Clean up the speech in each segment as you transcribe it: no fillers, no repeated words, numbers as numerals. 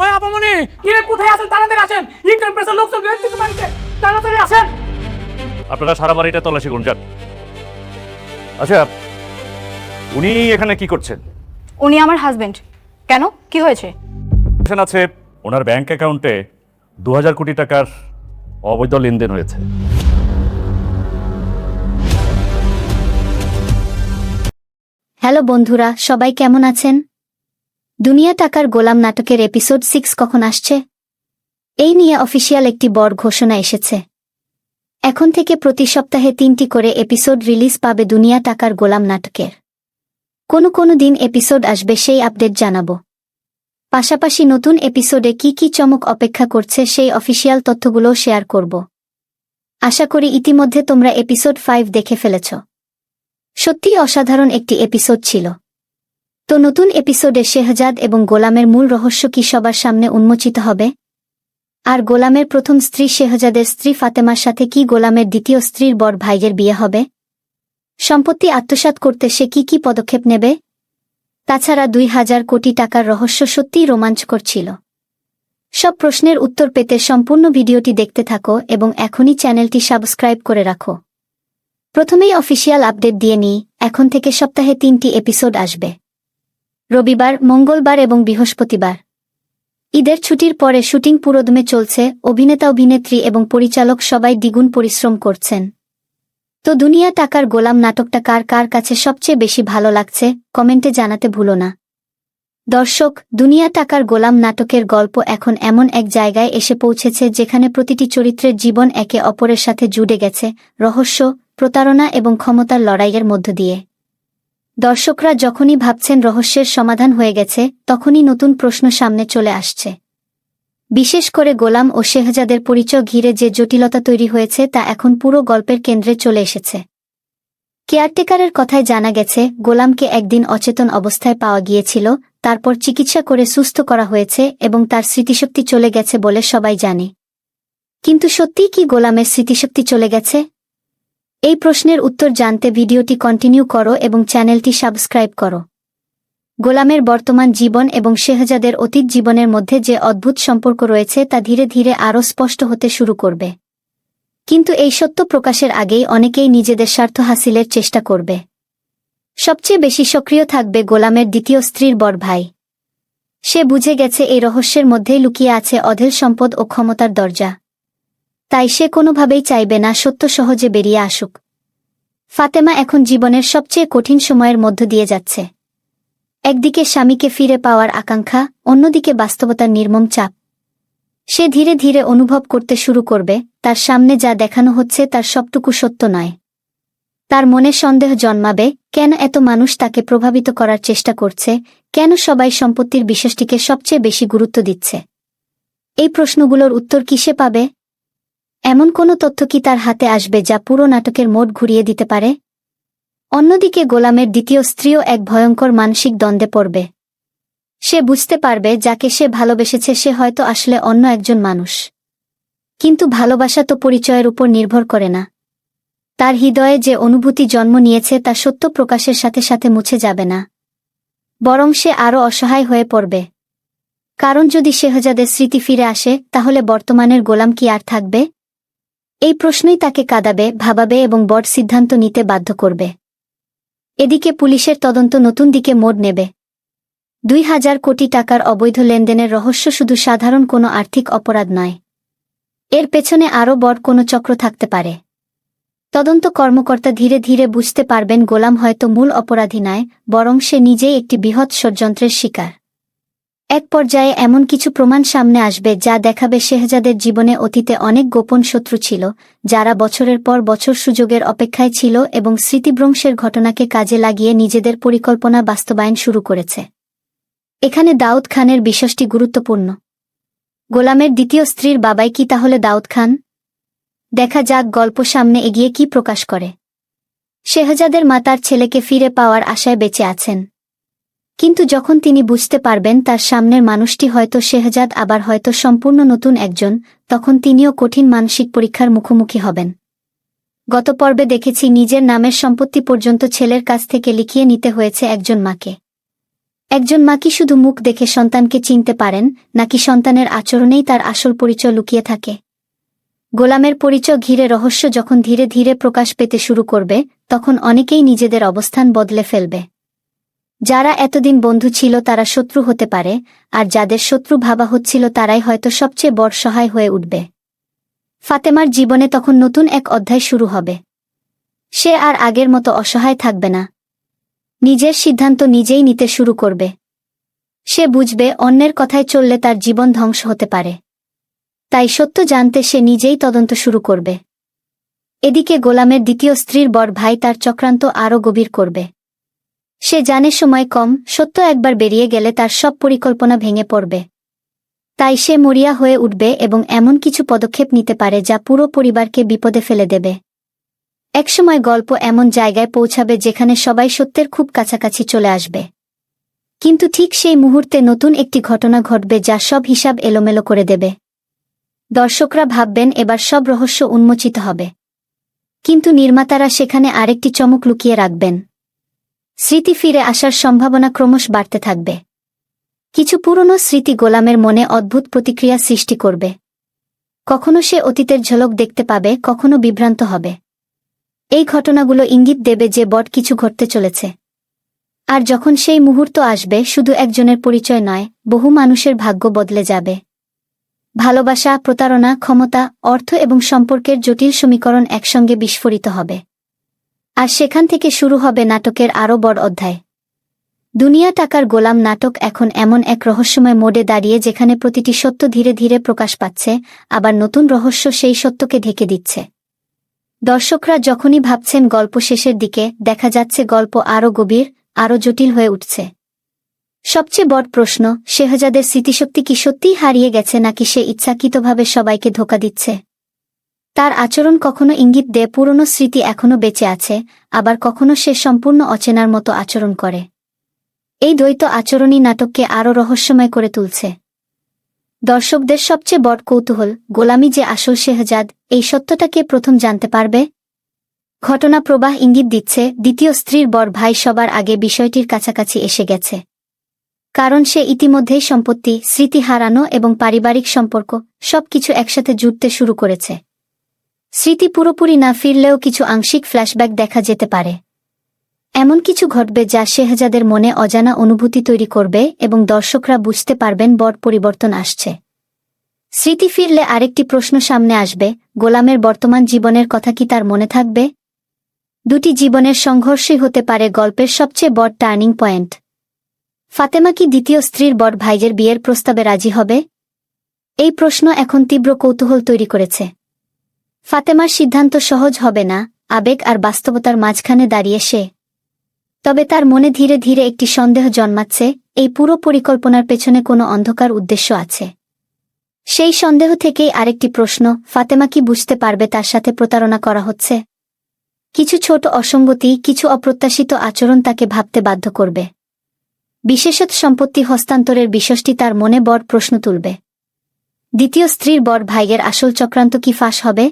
ওই আপামনি কে কোথায় আছেন? তাড়াতাড়ি আসেন, ইন্টার প্রেসের লোকজন বের থেকে বাড়িতে, তাড়াতাড়ি আসেন। আপনারা সারা বাড়িটা তল্লাশি করুন, যান। আচ্ছা, উনি এখানে কি করছেন? উনি আমার হাজবেন্ড। কেন, কি হয়েছে? আছে ওনার ব্যাংক অ্যাকাউন্টে 2000 কোটি টাকার অবৈধ লেনদেন হয়েছে। হ্যালো বন্ধুরা, সবাই কেমন আছেন? দুনিয়া টাকার গোলাম নাটকের এপিসোড 6 কখন আসছে? এই নিয়ে অফিসিয়াল একটি বড় ঘোষণা এসেছে। এখন থেকে প্রতি সপ্তাহে 3টি করে এপিসোড রিলিজ পাবে দুনিয়া টাকার গোলাম নাটকের। কোনো দিন এপিসোড আসবে সেই আপডেট জানাবো। পাশাপাশি নতুন এপিসোডে কি কি চমক অপেক্ষা করছে সেই অফিসিয়াল তথ্যগুলোও শেয়ার করব। আশা করি ইতিমধ্যে তোমরা এপিসোড 5 দেখে ফেলেছ। সত্যিই অসাধারণ একটি এপিসোড ছিল। তো নতুন এপিসোডে শেহজাদ এবং গোলামের মূল রহস্য কি সবার সামনে উন্মোচিত হবে? আর গোলামের প্রথম স্ত্রী শেহজাদের স্ত্রী ফাতেমার সাথে কি গোলামের দ্বিতীয় স্ত্রীর বড় ভাইয়ের বিয়ে হবে? সম্পত্তি আত্মসাৎ করতে সে কি পদক্ষেপ নেবে? তাছাড়া 2000 কোটি টাকার রহস্য সত্যিই রোমাঞ্চকর ছিল। সব প্রশ্নের উত্তর পেতে সম্পূর্ণ ভিডিওটি দেখতে থাকো এবং এখনই চ্যানেলটি সাবস্ক্রাইব করে রাখো। প্রথমেই অফিসিয়াল আপডেট দিয়ে নিই, এখন থেকে সপ্তাহে 3টি এপিসোড আসবে। রবিবার, মঙ্গলবার এবং বৃহস্পতিবার। ঈদের ছুটির পরে শুটিং পুরোদমে চলছে, অভিনেতা অভিনেত্রী এবং পরিচালক সবাই দ্বিগুণ পরিশ্রম করছেন। তো দুনিয়া টাকার গোলাম নাটকটা কার কাছে সবচেয়ে বেশি ভালো লাগছে কমেন্টে জানাতে ভুলো না। দর্শক, দুনিয়া টাকার গোলাম নাটকের গল্প এখন এমন এক জায়গায় এসে পৌঁছেছে যেখানে প্রতিটি চরিত্রের জীবন একে অপরের সাথে জুড়ে গেছে রহস্য, প্রতারণা এবং ক্ষমতার লড়াইয়ের মধ্য দিয়ে। দর্শকরা যখনই ভাবছেন রহস্যের সমাধান হয়ে গেছে, তখনই নতুন প্রশ্ন সামনে চলে আসছে। বিশেষ করে গোলাম ও শেহজাদের পরিচয় ঘিরে যে জটিলতা তৈরি হয়েছে তা এখন পুরো গল্পের কেন্দ্রে চলে এসেছে। কেয়ারটেকারের কথায় জানা গেছে, গোলামকে একদিন অচেতন অবস্থায় পাওয়া গিয়েছিল, তারপর চিকিৎসা করে সুস্থ করা হয়েছে এবং তার স্মৃতিশক্তি চলে গেছে বলে সবাই জানে। কিন্তু সত্যিই কি গোলামের স্মৃতিশক্তি চলে গেছে? এই প্রশ্নের উত্তর জানতে ভিডিওটি কন্টিনিউ করো এবং চ্যানেলটি সাবস্ক্রাইব করো। গোলামের বর্তমান জীবন এবং শেহজাদের অতীত জীবনের মধ্যে যে অদ্ভুত সম্পর্ক রয়েছে তা ধীরে ধীরে আরও স্পষ্ট হতে শুরু করবে। কিন্তু এই সত্য প্রকাশের আগেই অনেকেই নিজেদের স্বার্থ হাসিলের চেষ্টা করবে। সবচেয়ে বেশি সক্রিয় থাকবে গোলামের দ্বিতীয় স্ত্রীর বড় ভাই। সে বুঝে গেছে এই রহস্যের মধ্যেই লুকিয়ে আছে অঢেল সম্পদ ও ক্ষমতার দরজা। তাই সে কোনোভাবেই চাইবে না সত্য সহজে বেরিয়ে আসুক। ফাতেমা এখন জীবনের সবচেয়ে কঠিন সময়ের মধ্য দিয়ে যাচ্ছে। একদিকে স্বামীকে ফিরে পাওয়ার আকাঙ্ক্ষা, অন্যদিকে বাস্তবতার নির্মম চাপ। সে ধীরে ধীরে অনুভব করতে শুরু করবে তার সামনে যা দেখানো হচ্ছে তার সবটুকু সত্য নয়। তার মনে সন্দেহ জন্মাবে, কেন এত মানুষ তাকে প্রভাবিত করার চেষ্টা করছে, কেন সবাই সম্পত্তির বিষয়টিকে সবচেয়ে বেশি গুরুত্ব দিচ্ছে। এই প্রশ্নগুলোর উত্তর কি সে পাবে? এমন কোনো তথ্য কি তার হাতে আসবে যা পুরো নাটকের মোড় ঘুরিয়ে দিতে পারে? অন্যদিকে গোলামের দ্বিতীয় স্ত্রীও এক ভয়ঙ্কর মানসিক দ্বন্দ্বে পড়বে। সে বুঝতে পারবে যাকে সে ভালোবেসেছে সে হয়তো আসলে অন্য একজন মানুষ। কিন্তু ভালোবাসা তো পরিচয়ের উপর নির্ভর করে না। তার হৃদয়ে যে অনুভূতি জন্ম নিয়েছে তা সত্য প্রকাশের সাথে সাথে মুছে যাবে না, বরং সে আরও অসহায় হয়ে পড়বে। কারণ যদি শেহজাদের স্মৃতি ফিরে আসে, তাহলে বর্তমানের গোলাম কি আর থাকবে? এই প্রশ্নই তাকে কাঁদাবে, ভাবাবে এবং বড় সিদ্ধান্ত নিতে বাধ্য করবে। এদিকে পুলিশের তদন্ত নতুন দিকে মোড় নেবে। 2000 কোটি টাকার অবৈধ লেনদেনের রহস্য শুধু সাধারণ কোনো আর্থিক অপরাধ নয়। এর পেছনে আরও বড় কোনো চক্র থাকতে পারে। তদন্ত কর্মকর্তা ধীরে ধীরে বুঝতে পারবেন গোলাম হয়তো মূল অপরাধী নয়, বরং সে নিজেই একটি বৃহৎ ষড়যন্ত্রের শিকার। এক পর্যায়ে এমন কিছু প্রমাণ সামনে আসবে যা দেখাবে শেহজাদের জীবনে অতীতে অনেক গোপন শত্রু ছিল, যারা বছরের পর বছর সুযোগের অপেক্ষায় ছিল এবং স্মৃতিভ্রংশের ঘটনাকে কাজে লাগিয়ে নিজেদের পরিকল্পনা বাস্তবায়ন শুরু করেছে। এখানে দাউদ খানের বিষয়টি গুরুত্বপূর্ণ। গোলামের দ্বিতীয় স্ত্রীর বাবাই কি তাহলে দাউদ খান? দেখা যাক গল্প সামনে এগিয়ে কি প্রকাশ করে। শেহজাদের মা তার ছেলেকে ফিরে পাওয়ার আশায় বেঁচে আছেন। কিন্তু যখন তিনি বুঝতে পারবেন তার সামনের মানুষটি হয়তো শেহজাদ, আবার হয়তো সম্পূর্ণ নতুন একজন, তখন তিনিও কঠিন মানসিক পরীক্ষার মুখোমুখি হবেন। গত পর্বে দেখেছি নিজের নামের সম্পত্তি পর্যন্ত ছেলের কাছ থেকে লিখিয়ে নিতে হয়েছে একজন মাকে। একজন মা কি শুধু মুখ দেখে সন্তানকে চিনতে পারেন, নাকি সন্তানের আচরণেই তার আসল পরিচয় লুকিয়ে থাকে? গোলামের পরিচয় ঘিরে রহস্য যখন ধীরে ধীরে প্রকাশ পেতে শুরু করবে, তখন অনেকেই নিজেদের অবস্থান বদলে ফেলবে। যারা এতদিন বন্ধু ছিল তারা শত্রু হতে পারে, আর যাদের শত্রু ভাবা হচ্ছিল তারাই হয়তো সবচেয়ে বড় সহায় হয়ে উঠবে। ফাতেমার জীবনে তখন নতুন এক অধ্যায় শুরু হবে। সে আর আগের মতো অসহায় থাকবে না। নিজের সিদ্ধান্ত নিজেই নিতে শুরু করবে। সে বুঝবে অন্যের কথায় চললে তার জীবন ধ্বংস হতে পারে। তাই সত্য জানতে সে নিজেই তদন্ত শুরু করবে। এদিকে গোলামের দ্বিতীয় স্ত্রীর বড় ভাই তার চক্রান্ত আরও গভীর করবে। সে জানে সময় কম, সত্য একবার বেরিয়ে গেলে তার সব পরিকল্পনা ভেঙে পড়বে। তাই সে মরিয়া হয়ে উঠবে এবং এমন কিছু পদক্ষেপ নিতে পারে যা পুরো পরিবারকে বিপদে ফেলে দেবে। একসময় গল্প এমন জায়গায় পৌঁছাবে যেখানে সবাই সত্যের খুব কাছাকাছি চলে আসবে। কিন্তু ঠিক সেই মুহূর্তে নতুন একটি ঘটনা ঘটবে যা সব হিসাব এলোমেলো করে দেবে। দর্শকরা ভাববেন এবার সব রহস্য উন্মোচিত হবে, কিন্তু নির্মাতারা সেখানে আরেকটি চমক লুকিয়ে রাখবেন। স্মৃতি ফিরে আসার সম্ভাবনা ক্রমশ বাড়তে থাকবে। কিছু পুরনো স্মৃতি গোলামের মনে অদ্ভুত প্রতিক্রিয়া সৃষ্টি করবে। কখনো সে অতীতের ঝলক দেখতে পাবে, কখনো বিভ্রান্ত হবে। এই ঘটনাগুলো ইঙ্গিত দেবে যে বড় কিছু ঘটতে চলেছে। আর যখন সেই মুহূর্ত আসবে, শুধু একজনের পরিচয় নয়, বহু মানুষের ভাগ্য বদলে যাবে। ভালোবাসা, প্রতারণা, ক্ষমতা, অর্থ এবং সম্পর্কের জটিল সমীকরণ একসঙ্গে বিস্ফোরিত হবে। আর সেখান থেকে শুরু হবে নাটকের আরও বড় অধ্যায়। দুনিয়া টাকার গোলাম নাটক এখন এমন এক রহস্যময় মোডে দাঁড়িয়ে যেখানে প্রতিটি সত্য ধীরে ধীরে প্রকাশ পাচ্ছে, আবার নতুন রহস্য সেই সত্যকে ঢেকে দিচ্ছে। দর্শকরা যখনই ভাবছেন গল্প শেষের দিকে, দেখা যাচ্ছে গল্প আরও গভীর, আরও জটিল হয়ে উঠছে। সবচেয়ে বড় প্রশ্ন, শেহজাদের স্মৃতিশক্তি কি সত্যিই হারিয়ে গেছে, নাকি সে ইচ্ছাকৃতভাবে সবাইকে ধোঁকা দিচ্ছে? তার আচরণ কখনো ইঙ্গিত দেয় পুরনো স্মৃতি এখনও বেঁচে আছে, আবার কখনো সে সম্পূর্ণ অচেনার মতো আচরণ করে। এই দ্বৈত আচরণই নাটককে আরও রহস্যময় করে তুলছে। দর্শকদের সবচেয়ে বড় কৌতূহল, গোলামি যে আসল শেহজাদ, এই সত্যটা কে প্রথম জানতে পারবে? ঘটনা প্রবাহ ইঙ্গিত দিচ্ছে দ্বিতীয় স্ত্রীর বড় ভাই সবার আগে বিষয়টির কাছাকাছি এসে গেছে। কারণ সে ইতিমধ্যেই সম্পত্তি, স্মৃতি হারানো এবং পারিবারিক সম্পর্ক সবকিছু একসাথে জুড়তে শুরু করেছে। স্মৃতি পুরোপুরি না ফিরলেও কিছু আংশিক ফ্ল্যাশব্যাক দেখা যেতে পারে। এমন কিছু ঘটবে যা শেহজাদের মনে অজানা অনুভূতি তৈরি করবে এবং দর্শকরা বুঝতে পারবেন বড় পরিবর্তন আসছে। স্মৃতি ফিরলে আরেকটি প্রশ্ন সামনে আসবে, গোলামের বর্তমান জীবনের কথা কি তার মনে থাকবে? দুটি জীবনের সংঘর্ষই হতে পারে গল্পের সবচেয়ে বড় টার্নিং পয়েন্ট। ফাতেমা কি দ্বিতীয় স্ত্রীর বড় ভাইয়ের বিয়ের প্রস্তাবে রাজি হবে? এই প্রশ্ন এখন তীব্র কৌতূহল তৈরি করেছে। ফাতেমার সিদ্ধান্ত সহজ হবে না, আবেগ আর বাস্তবতার মাঝখানে দাঁড়িয়ে সে। তবে তার মনে ধীরে ধীরে একটি সন্দেহ জন্মাচ্ছে, এই পুরো পরিকল্পনার পেছনে কোনো অন্ধকার উদ্দেশ্য আছে। সেই সন্দেহ থেকেই আরেকটি প্রশ্ন, ফাতেমা কি বুঝতে পারবে তার সাথে প্রতারণা করা হচ্ছে? কিছু ছোট অসঙ্গতি, কিছু অপ্রত্যাশিত আচরণ তাকে ভাবতে বাধ্য করবে। বিশেষত সম্পত্তি হস্তান্তরের বিষয়টি তার মনে বড় প্রশ্ন তুলবে। দ্বিতীয় স্ত্রীর বড় ভাইয়ের আসল চক্রান্ত কি ফাঁস হবে?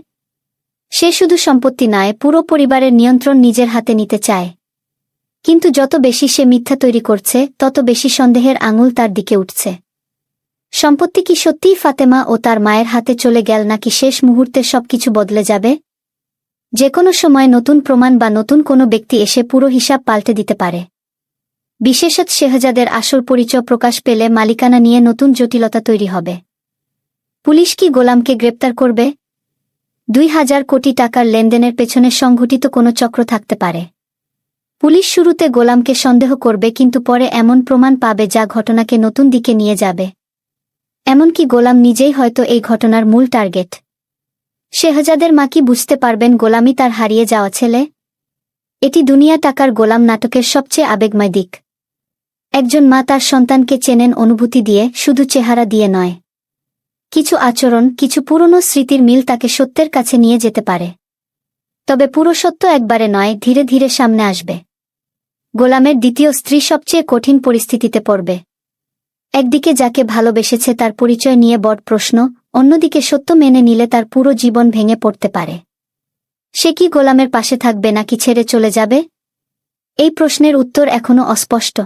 সে শুধু সম্পত্তি নয়, পুরো পরিবারের নিয়ন্ত্রণ নিজের হাতে নিতে চায়। কিন্তু যত বেশি সে মিথ্যা তৈরি করছে, তত বেশি সন্দেহের আঙুল তার দিকে উঠছে। সম্পত্তি কি সত্যিই ফাতেমা ও তার মায়ের হাতে চলে গেল, নাকি শেষ মুহূর্তে সবকিছু বদলে যাবে? যে কোনো সময় নতুন প্রমাণ বা নতুন কোনো ব্যক্তি এসে পুরো হিসাব পাল্টে দিতে পারে। বিশেষত শেহজাদের আসল পরিচয় প্রকাশ পেলে মালিকানা নিয়ে নতুন জটিলতা তৈরি হবে। পুলিশ কি গোলামকে গ্রেপ্তার করবে? 2000 কোটি টাকার লেনদেনের পেছনে সংঘটিত কোনো চক্র থাকতে পারে। পুলিশ শুরুতে গোলামকে সন্দেহ করবে, কিন্তু পরে এমন প্রমাণ পাবে যা ঘটনাকে নতুন দিকে নিয়ে যাবে। এমনকি গোলাম নিজেই হয়তো এই ঘটনার মূল টার্গেট। শেহজাদের মা কি বুঝতে পারবেন গোলামি তার হারিয়ে যাওয়া ছেলে? এটি দুনিয়া টাকার গোলাম নাটকের সবচেয়ে আবেগময় দিক। একজন মা তার সন্তানকে চেনেন অনুভূতি দিয়ে, শুধু চেহারা দিয়ে নয়। কিছু আচরণ, কিছু পুরনো স্মৃতির মিল তাকে সত্যের কাছে নিয়ে যেতে পারে। তবে পুরো সত্য একবারে নয়, ধীরে ধীরে সামনে আসবে। গোলামের দ্বিতীয় স্ত্রী সবচেয়ে কঠিন পরিস্থিতিতে পড়বে। একদিকে যাকে ভালোবেসেছে তার পরিচয় নিয়ে বড় প্রশ্ন, অন্যদিকে সত্য মেনে নিলে তার পুরো জীবন ভেঙে পড়তে পারে। সে কি গোলামের পাশে থাকবে নাকি ছেড়ে চলে যাবে? এই প্রশ্নের উত্তর এখনও অস্পষ্ট।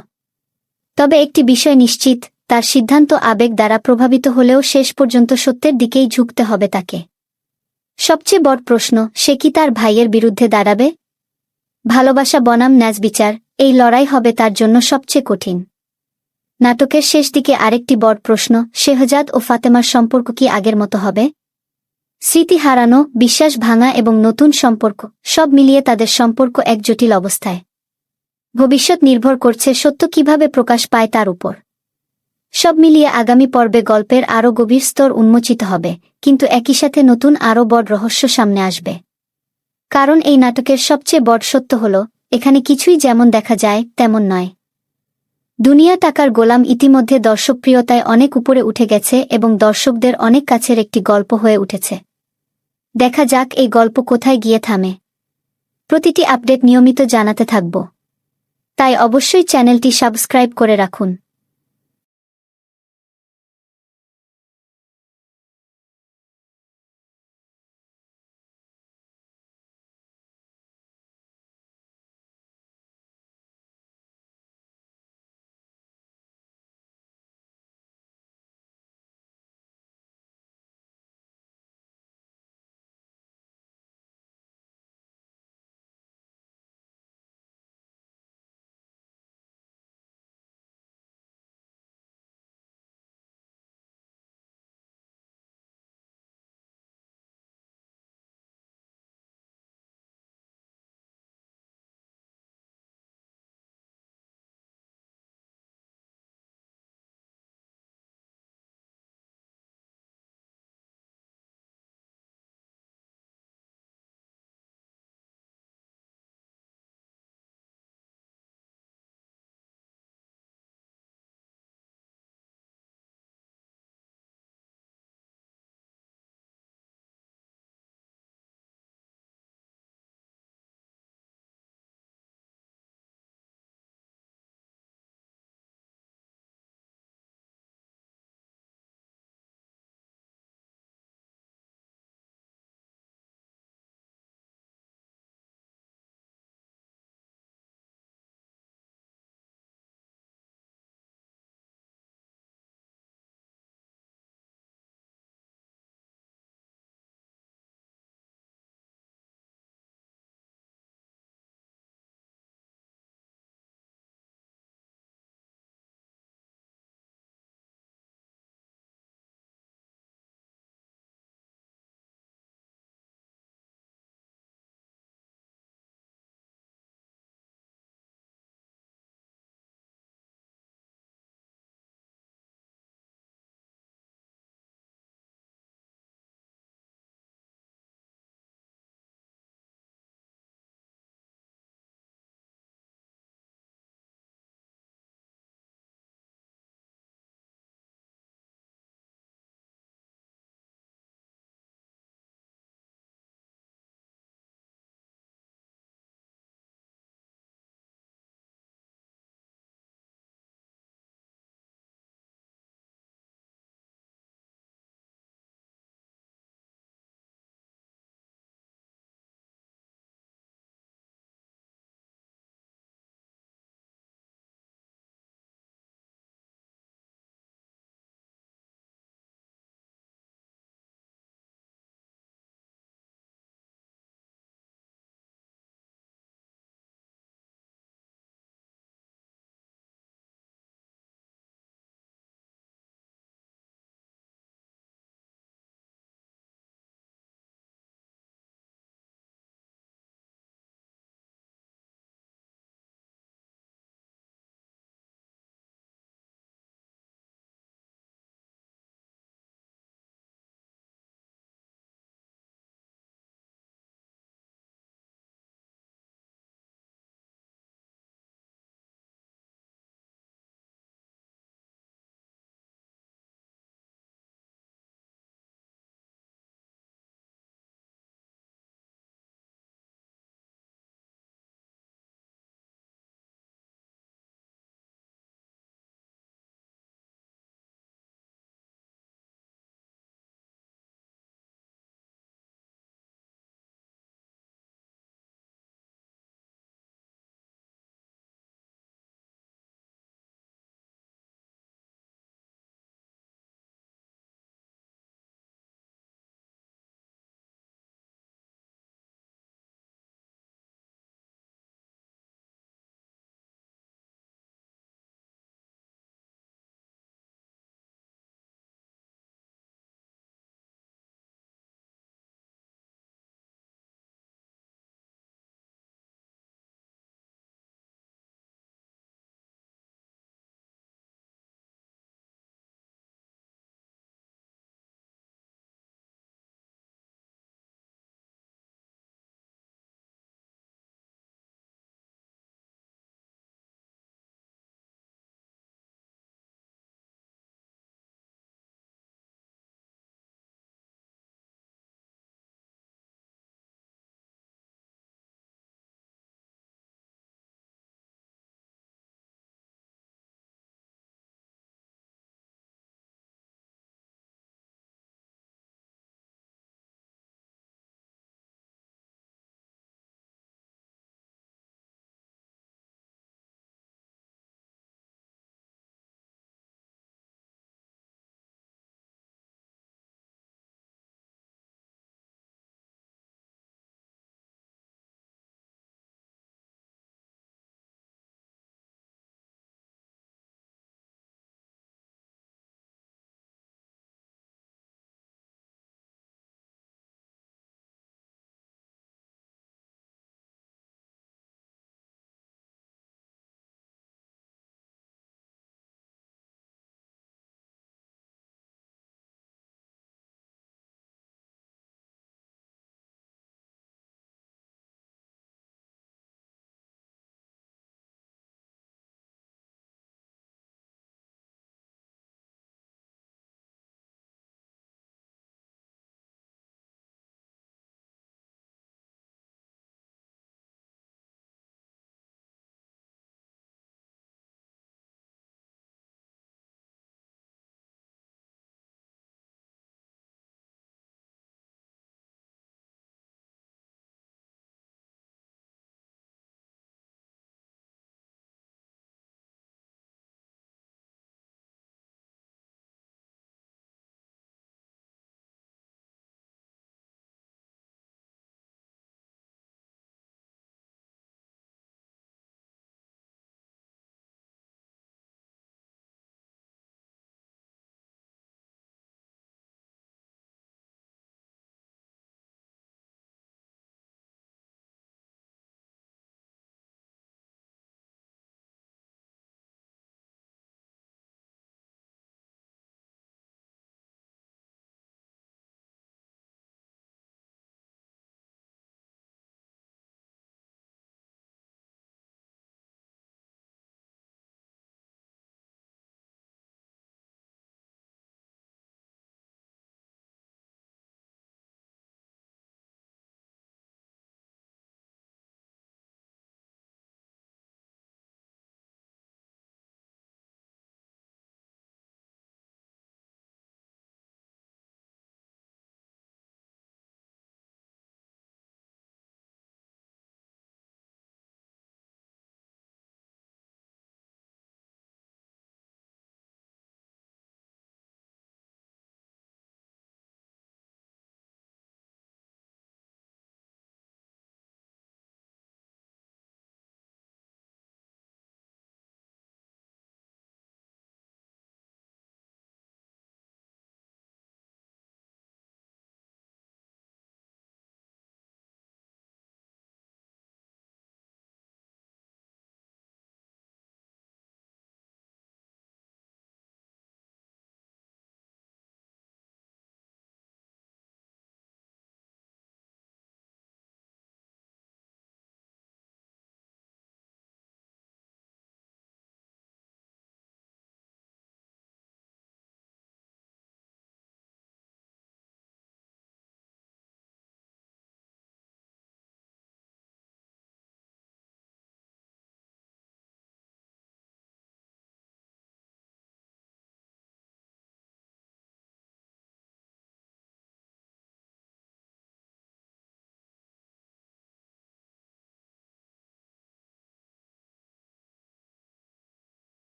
তবে একটি বিষয় নিশ্চিত, তার সিদ্ধান্ত আবেগ দ্বারা প্রভাবিত হলেও শেষ পর্যন্ত সত্যের দিকেই ঝুঁকতে হবে তাকে। সবচেয়ে বড় প্রশ্ন, সে কি তার ভাইয়ের বিরুদ্ধে দাঁড়াবে? ভালোবাসা বনাম ন্যায়বিচার, এই লড়াই হবে তার জন্য সবচেয়ে কঠিন। নাটকের শেষ দিকে আরেকটি বড় প্রশ্ন, শেহজাদ ও ফাতেমার সম্পর্ক কি আগের মতো হবে? স্মৃতি হারানো, বিশ্বাস ভাঙা এবং নতুন সম্পর্ক, সব মিলিয়ে তাদের সম্পর্ক এক জটিল অবস্থায়। ভবিষ্যৎ নির্ভর করছে সত্য কিভাবে প্রকাশ পায় তার উপর। সব মিলিয়ে আগামী পর্বে গল্পের আরও গভীর স্তর উন্মোচিত হবে, কিন্তু একই সাথে নতুন আরও বড় রহস্য সামনে আসবে। কারণ এই নাটকের সবচেয়ে বড় সত্য হল, এখানে কিছুই যেমন দেখা যায় তেমন নয়। দুনিয়া টাকার গোলাম ইতিমধ্যে দর্শকপ্রিয়তায় অনেক উপরে উঠে গেছে এবং দর্শকদের অনেক কাছের একটি গল্প হয়ে উঠেছে। দেখা যাক এই গল্প কোথায় গিয়ে থামে। প্রতিটি আপডেট নিয়মিত জানাতে থাকব, তাই অবশ্যই চ্যানেলটি সাবস্ক্রাইব করে রাখুন।